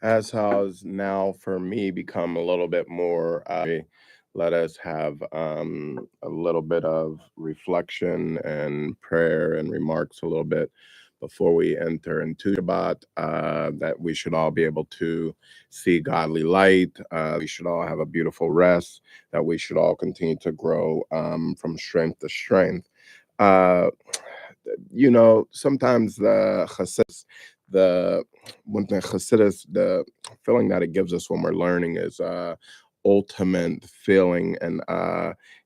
as has now for me become a little bit more. Let us have a little bit of reflection and prayer and remarks a little bit before we enter into Shabbat. That we should all be able to see godly light. We should all have a beautiful rest. That we should all continue to grow from strength to strength. Uh, Sometimes the Hasidus, the when the Hasidus, the feeling that it gives us when we're learning is ultimate feeling, and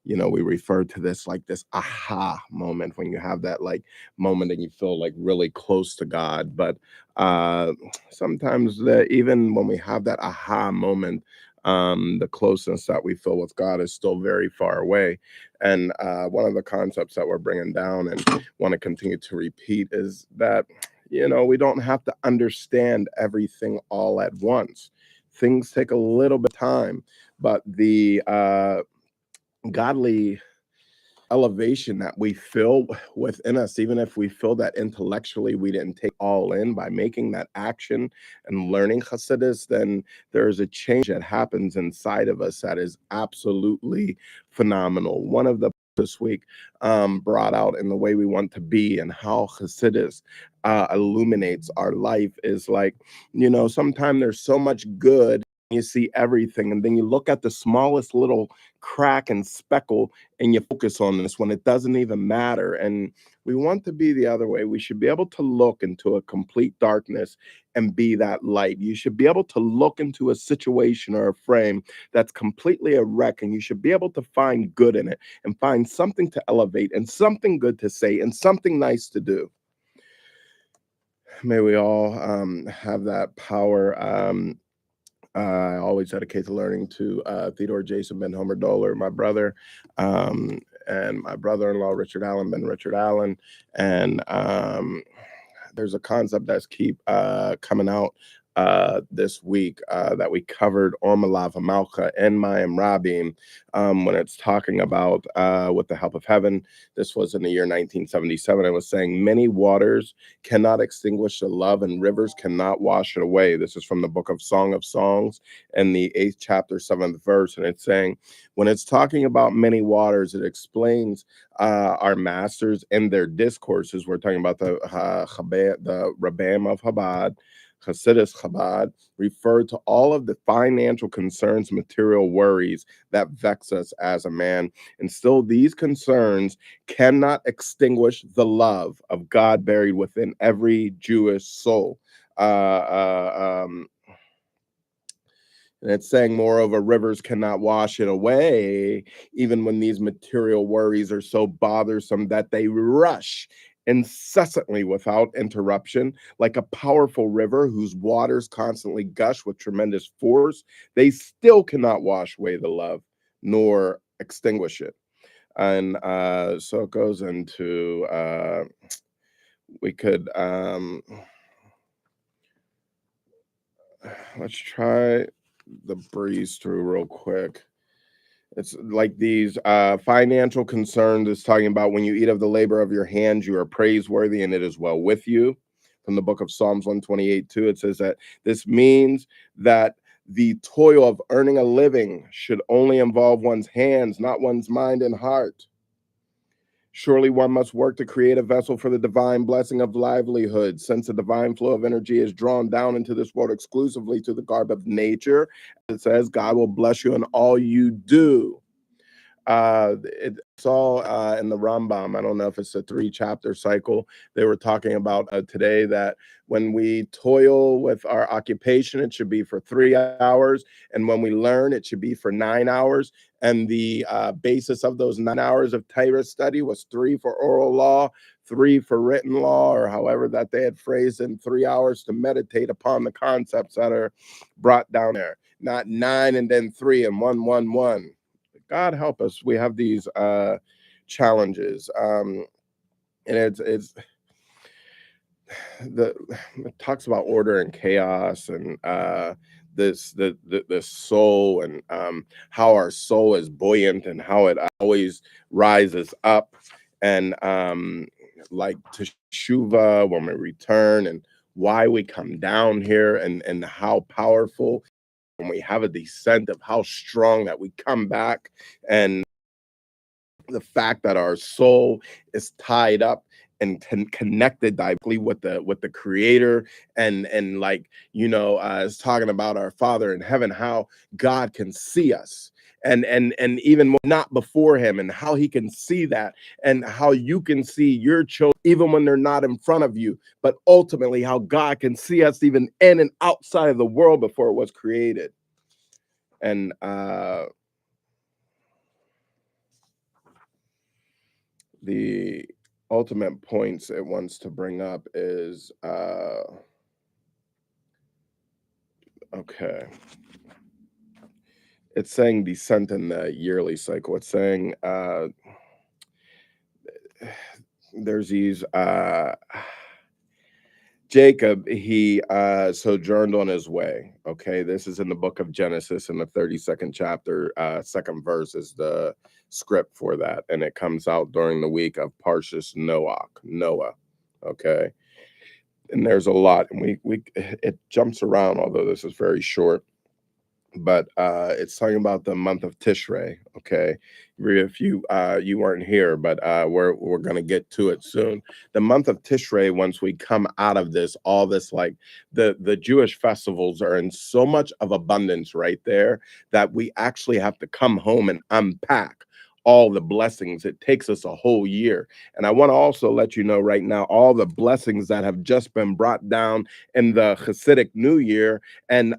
we refer to this like this aha moment when you have that like moment and you feel like really close to God. But uh, sometimes even when we have that aha moment. The closeness that we feel with God is still very far away. And one of the concepts that we're bringing down and want to continue to repeat is that we don't have to understand everything all at once. Things take a little bit of time, but the godly elevation that we feel within us, even if we feel that intellectually we didn't take all in by making that action and learning Hasidus, then there's a change that happens inside of us that is absolutely phenomenal. One of the this week brought out in the way we want to be and how Hasidus illuminates our life is like, sometimes there's so much good. You see everything, and then you look at the smallest little crack and speckle and you focus on this when it doesn't even matter. And we want to be the other way. We should be able to look into a complete darkness and be that light. You should be able to look into a situation or a frame that's completely a wreck, and you should be able to find good in it and find something to elevate and something good to say and something nice to do. May we all have that power. I always dedicate the learning to Theodore Jason Ben Homer Doler, my brother, and my brother-in-law Richard Allen Ben Richard Allen, and there's a concept that's keep coming out this week that we covered Ormalava Malcha and Mayim Rabim when it's talking about with the help of heaven. This was in the year 1977. It was saying many waters cannot extinguish the love and rivers cannot wash it away. This is from the book of Song of Songs and the 8th chapter, 7th verse. And it's saying when it's talking about many waters, it explains our masters in their discourses. We're talking about the Rabbam of Chabad, Hasidus Chabad, referred to all of the financial concerns, material worries that vex us as a man. And still, these concerns cannot extinguish the love of God buried within every Jewish soul. And it's saying, moreover, rivers cannot wash it away, even when these material worries are so bothersome that they rush incessantly without interruption, like a powerful river whose waters constantly gush with tremendous force. They still cannot wash away the love nor extinguish it. And so it goes into, we could, let's try the breeze through real quick. It's like these financial concerns. It's talking about when you eat of the labor of your hands, you are praiseworthy and it is well with you. From the book of Psalms 128 2, it says that this means that the toil of earning a living should only involve one's hands, not one's mind and heart. Surely one must work to create a vessel for the divine blessing of livelihood, since the divine flow of energy is drawn down into this world exclusively to the garb of nature. It says, God will bless you in all you do. It's all in the Rambam. I don't know if it's a 3-chapter cycle. They were talking about today that when we toil with our occupation, it should be for 3 hours. And when we learn, it should be for 9 hours. And the basis of those 9 hours of Torah study was 3 for oral law, 3 for written law, or however that they had phrased, and 3 hours to meditate upon the concepts that are brought down there. Not 9 and then 3 and 1, 1, 1. God help us. We have these challenges, and it's the it talks about order and chaos, and the soul, and how our soul is buoyant and how it always rises up, and like teshuva when we return, and why we come down here, and how powerful when we have a descent, of how strong that we come back, and the fact that our soul is tied up and connected directly with the creator, and like, it's talking about our Father in heaven, how God can see us, and even more, not before him, and how he can see that, and how you can see your children even when they're not in front of you, but ultimately how God can see us even in and outside of the world before it was created. And the ultimate points it wants to bring up is okay, it's saying descent in the yearly cycle. It's saying there's these Jacob, he sojourned on his way. Okay, this is in the book of Genesis in the 32nd chapter. Second verse is the script for that, and it comes out during the week of Parshas Noah. Okay, and there's a lot, and we it jumps around, although this is very short. But it's talking about the month of Tishrei. Okay, if you weren't here, but we're gonna get to it soon. The month of Tishrei. Once we come out of this, all this, like the Jewish festivals are in so much of abundance right there, that we actually have to come home and unpack all the blessings. It takes us a whole year. And I want to also let you know right now all the blessings that have just been brought down in the Hasidic New Year, and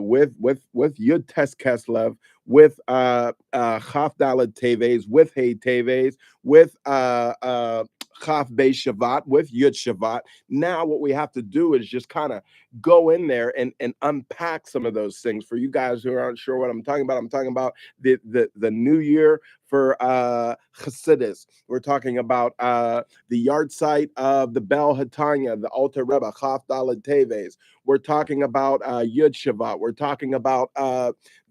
with Yud Tes Keslev, with Chaf Dalet Teves, with Hey Teves, with Chaf Bei Shabbat, with Yud Shabbat. Now what we have to do is just kind of go in there and unpack some of those things. For you guys who aren't sure what I'm talking about, I'm talking about the New Year for Chassidus. We're talking about the yard site of the Bel Hatanya, the Alter Rebbe, Chaf Dalet Teves. We're talking about Yud Shabbat. We're talking about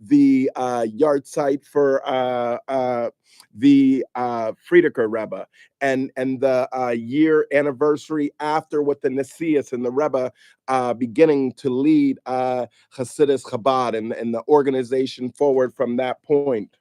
the yard site for the Friedeker Rebbe, and the year anniversary after, with the Nesius and the Rebbe beginning to lead Hasidus Chabad, and the organization forward from that point.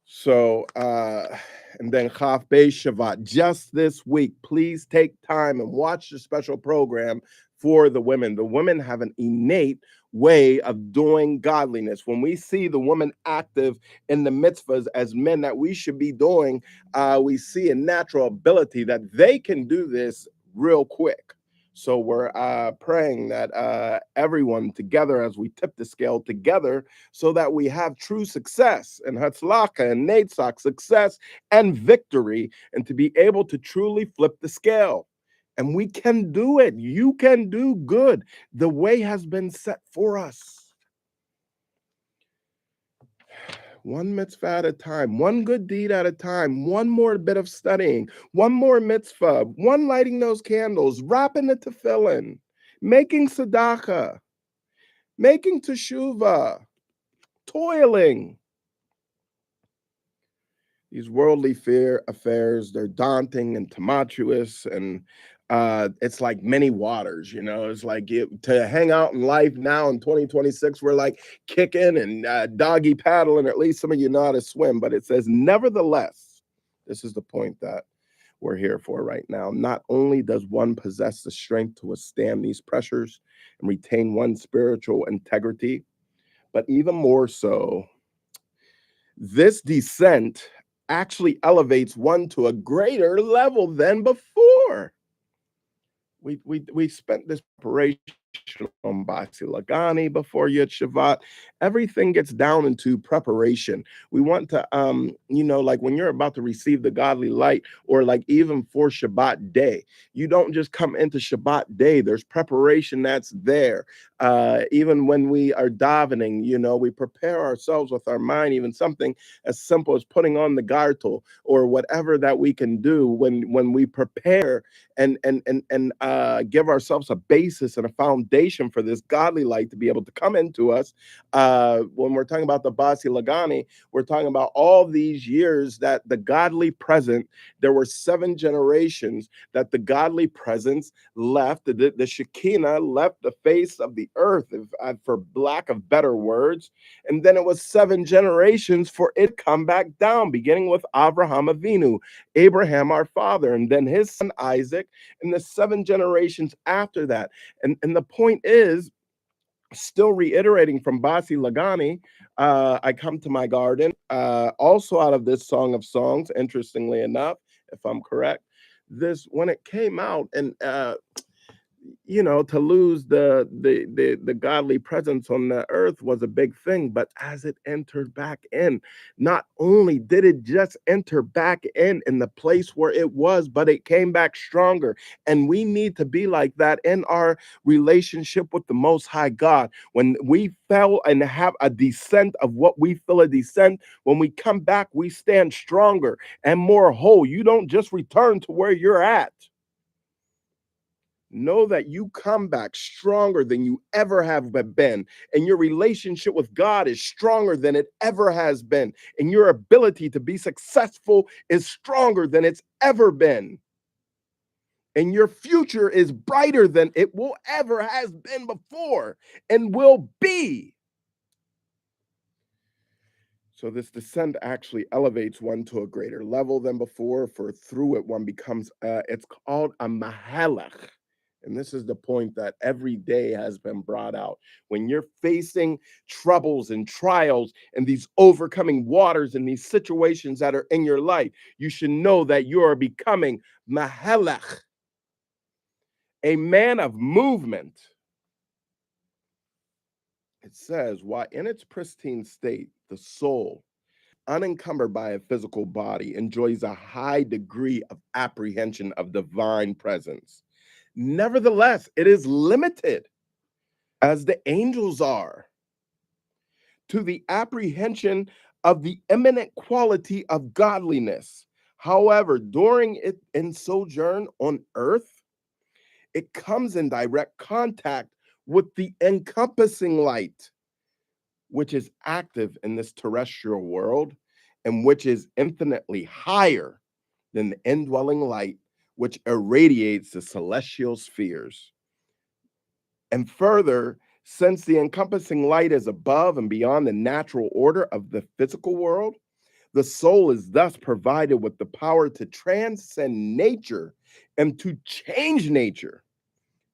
So, and then Chaf Bei Shabbat, just this week. Please take time and watch the special program for the women. The women have an innate way of doing godliness. When we see the woman active in the mitzvahs as men that we should be doing, we see a natural ability that they can do this real quick. So we're praying that everyone together, as we tip the scale together, so that we have true success and Hatzlacha and Netzach, success and victory, and to be able to truly flip the scale. And we can do it. You can do good. The way has been set for us. One mitzvah at a time, one good deed at a time, one more bit of studying, one more mitzvah, one lighting those candles, wrapping the tefillin, making tzedakah, making teshuvah, toiling. These worldly affairs, they're daunting and tumultuous, and it's like many waters. It's like to hang out in life now in 2026, we're like kicking and doggy paddling. At least some of you know how to swim, but it says, nevertheless, this is the point that we're here for right now. Not only does one possess the strength to withstand these pressures and retain one's spiritual integrity, but even more so, this descent actually elevates one to a greater level than before. We spent this preparation on Basi Lagani before Yud Shabbat. Everything gets down into preparation. We want to, like when you're about to receive the godly light, or like even for Shabbat day, you don't just come into Shabbat day. There's preparation that's there. Even when we are davening, we prepare ourselves with our mind. Even something as simple as putting on the gartel, or whatever that we can do when we prepare and give ourselves a basis and a foundation foundation for this godly light to be able to come into us. When we're talking about the Basi Lagani, we're talking about all these years that the godly present, there were 7 generations that the godly presence left, the Shekinah left the face of the earth, for lack of better words. And then it was 7 generations for it to come back down, beginning with Abraham Avinu, Abraham our father, and then his son Isaac, and the 7 generations after that. And the point is, still reiterating from Basi Lagani, I come to my garden, also out of this Song of Songs, interestingly enough, if I'm correct. This, when it came out, and to lose the godly presence on the earth was a big thing, but as it entered back in, not only did it just enter back in the place where it was, but it came back stronger. And we need to be like that in our relationship with the Most High God. When we fell and have a descent of what we feel a descent, when we come back, we stand stronger and more whole. You don't just return to where you're at. Know that you come back stronger than you ever have been, and your relationship with God is stronger than it ever has been, and your ability to be successful is stronger than it's ever been, and your future is brighter than it will ever has been before and will be. So this descent actually elevates one to a greater level than before, for through it one becomes, it's called a mahalach. And this is the point that every day has been brought out. When you're facing troubles and trials and these overcoming waters and these situations that are in your life, you should know that you are becoming mahalach, a man of movement. It says, while in its pristine state, the soul, unencumbered by a physical body, enjoys a high degree of apprehension of divine presence. Nevertheless, it is limited, as the angels are, to the apprehension of the imminent quality of godliness. However, during it in sojourn on earth, it comes in direct contact with the encompassing light, which is active in this terrestrial world and which is infinitely higher than the indwelling light, which irradiates the celestial spheres. And further, since the encompassing light is above and beyond the natural order of the physical world, the soul is thus provided with the power to transcend nature and to change nature.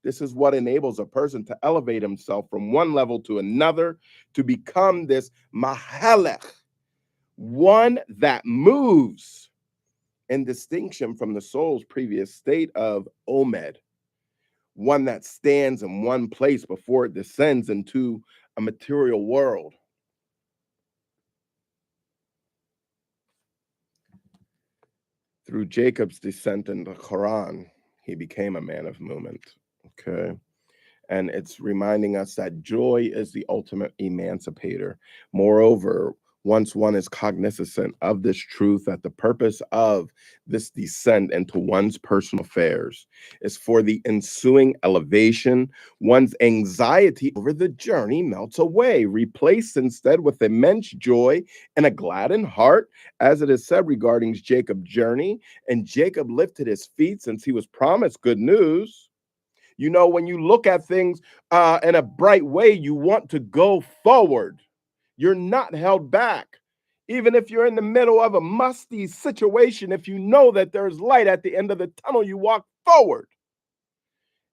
This is what enables a person to elevate himself from one level to another, to become this mahalech, one that moves, in distinction from the soul's previous state of Omed, one that stands in one place before it descends into a material world. Through Jacob's descent in the Quran, he became a man of movement. Okay. And it's reminding us that joy is the ultimate emancipator. Moreover, once one is cognizant of this truth, that the purpose of this descent into one's personal affairs is for the ensuing elevation, one's anxiety over the journey melts away, replaced instead with immense joy and a gladdened heart, as it is said regarding Jacob's journey. And Jacob lifted his feet since he was promised good news. When you look at things in a bright way, you want to go forward. You're not held back. Even if you're in the middle of a musty situation, if you know that there's light at the end of the tunnel, you walk forward.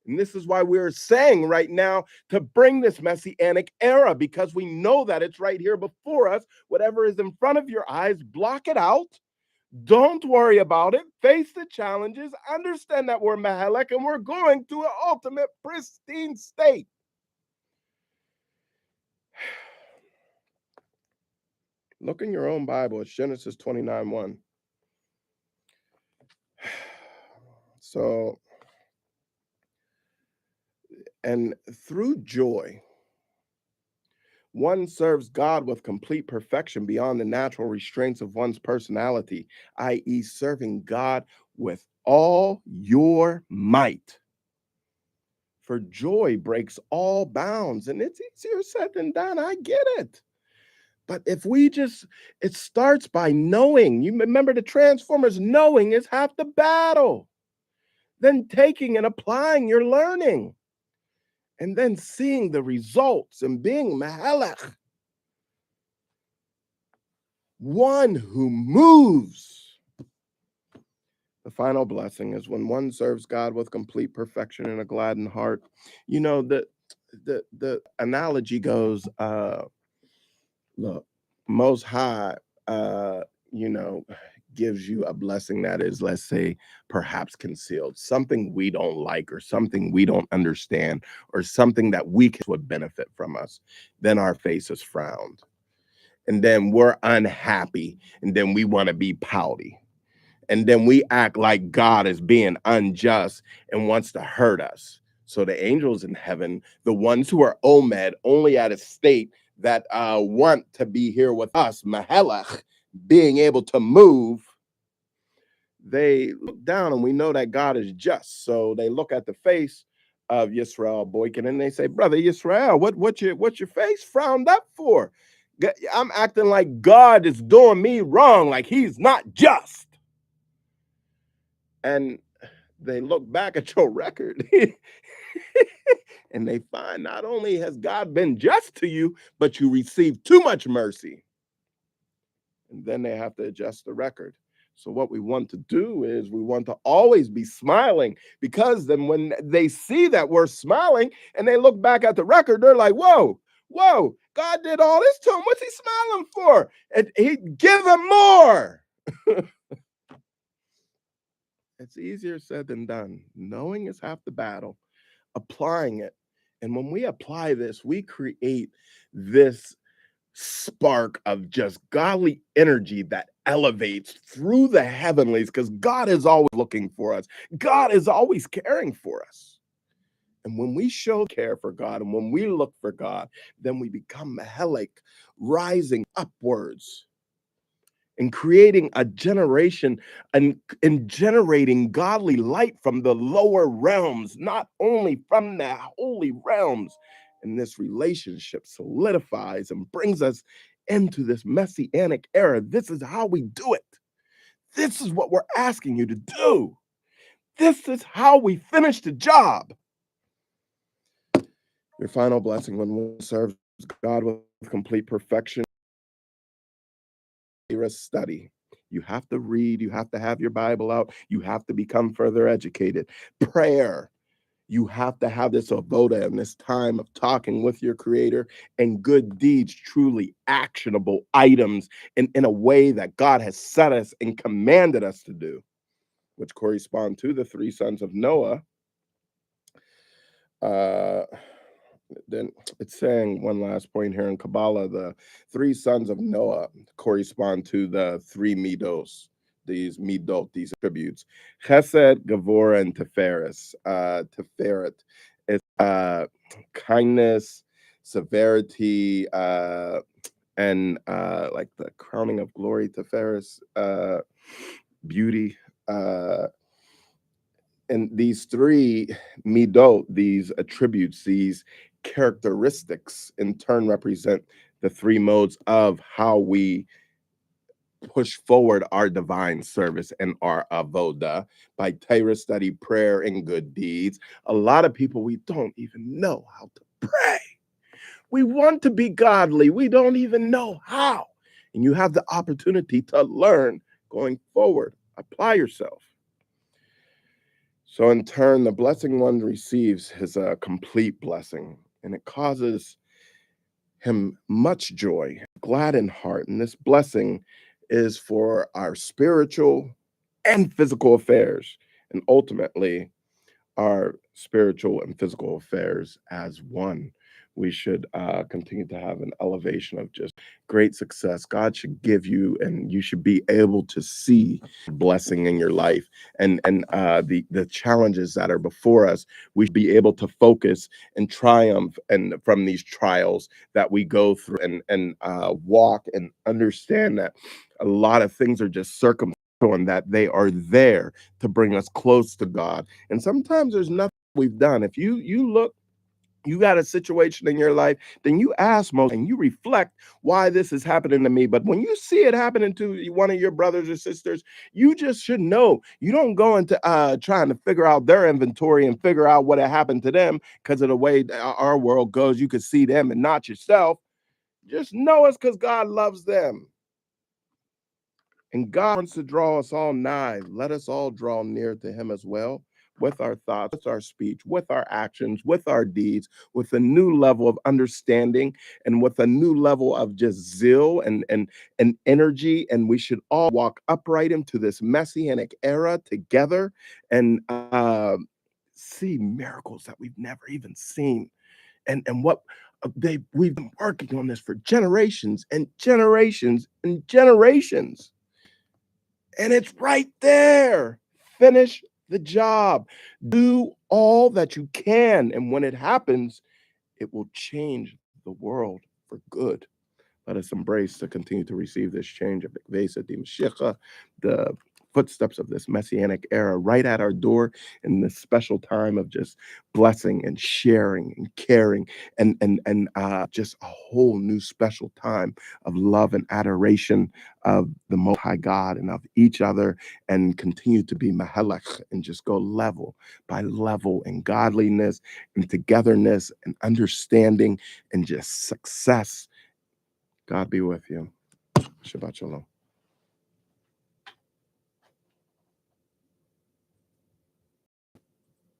And this is why we're saying right now to bring this messianic era, because we know that it's right here before us. Whatever is in front of your eyes, block it out. Don't worry about it. Face the challenges. Understand that we're Mahalek and we're going to an ultimate pristine state. Look in your own Bible. It's Genesis 29:1. So, and through joy, one serves God with complete perfection beyond the natural restraints of one's personality, i.e., serving God with all your might. for joy breaks all bounds. And it's easier said than done. I get it. But if we just, it starts by knowing. You remember the Transformers, knowing is half the battle. Then taking and applying your learning. And then seeing the results and being Mahalach, one who moves. The final blessing is when one serves God with complete perfection and a gladdened heart. You know, the analogy goes, look, Most High, you know, gives you a blessing that is, let's say, perhaps concealed, something we don't like, or something we don't understand, or something that would benefit from us. Then our face is frowned, and then we're unhappy, and then we want to be pouty, and then we act like God is being unjust and wants to hurt us. So the angels in heaven, the ones who are Omed, only at a state that want to be here with us, Mahelach, being able to move, they look down, and we know that God is just. So they look at the face of Yisrael Boykin, and they say, "Brother Yisrael, what's your face frowned up for? I'm acting like God is doing me wrong, like he's not just." And they look back at your record and they find not only has God been just to you, but you received too much mercy. And then they have to adjust the record. So what we want to do is we want to always be smiling, because then when they see that we're smiling and they look back at the record, they're like, whoa, God did all this to him. What's he smiling for? And he give him more. It's easier said than done. Knowing is half the battle, applying it. And when we apply this, we create this spark of just godly energy that elevates through the heavenlies, because God is always looking for us. God is always caring for us. And when we show care for God and when we look for God, then we become Mahelek, rising upwards and creating a generation and generating godly light from the lower realms, not only from the holy realms. And this relationship solidifies and brings us into this messianic era. This is how we do it. This is what we're asking you to do. This is how we finish the job. Your final blessing when one serves God with complete perfection, study. You have to read, you have to have your Bible out, you have to become further educated. Prayer, you have to have this avoda and this time of talking with your creator, and good deeds, truly actionable items in a way that God has set us and commanded us to do, which correspond to the three sons of Noah. Then it's saying one last point here in Kabbalah, the three sons of Noah correspond to the three midos, these midot, these attributes: Chesed, Gavora, and Tiferes. Tiferet is kindness, severity, and like the crowning of glory. Tiferes, beauty. And these three midot, these attributes, these characteristics, in turn represent the three modes of how we push forward our divine service and our avoda by Torah study, prayer, and good deeds. A lot of people, we don't even know how to pray. We want to be godly. We don't even know how. And you have the opportunity to learn going forward. Apply yourself. So in turn, the blessing one receives is a complete blessing, and it causes him much joy, glad in heart. And this blessing is for our spiritual and physical affairs, and ultimately our spiritual and physical affairs as one. We should continue to have an elevation of just great success. God should give you, and you should be able to see blessing in your life, and the challenges that are before us. We should be able to focus and triumph, and from these trials that we go through, and walk and understand that a lot of things are just circumstantial, and that they are there to bring us close to God. And sometimes there's nothing we've done. If you look, you got a situation in your life, then you ask most and you reflect why this is happening to me. But when you see it happening to one of your brothers or sisters, you just should know. You don't go into trying to figure out their inventory and figure out what had happened to them because of the way our world goes. You could see them and not yourself. Just know it's because God loves them. And God wants to draw us all nigh. Let us all draw near to him as well, with our thoughts, with our speech, with our actions, with our deeds, with a new level of understanding and with a new level of just zeal and energy. And we should all walk upright into this messianic era together and see miracles that we've never even seen. And what we've been working on this for generations and generations and generations. And it's right there. Finish the job. Do all that you can. And when it happens, it will change the world for good. Let us embrace to continue to receive this change of the footsteps of this messianic era right at our door in this special time of just blessing and sharing and caring and just a whole new special time of love and adoration of the Most High God and of each other, and continue to be mahalach and just go level by level in godliness and togetherness and understanding and just success. God be with you. Shabbat shalom.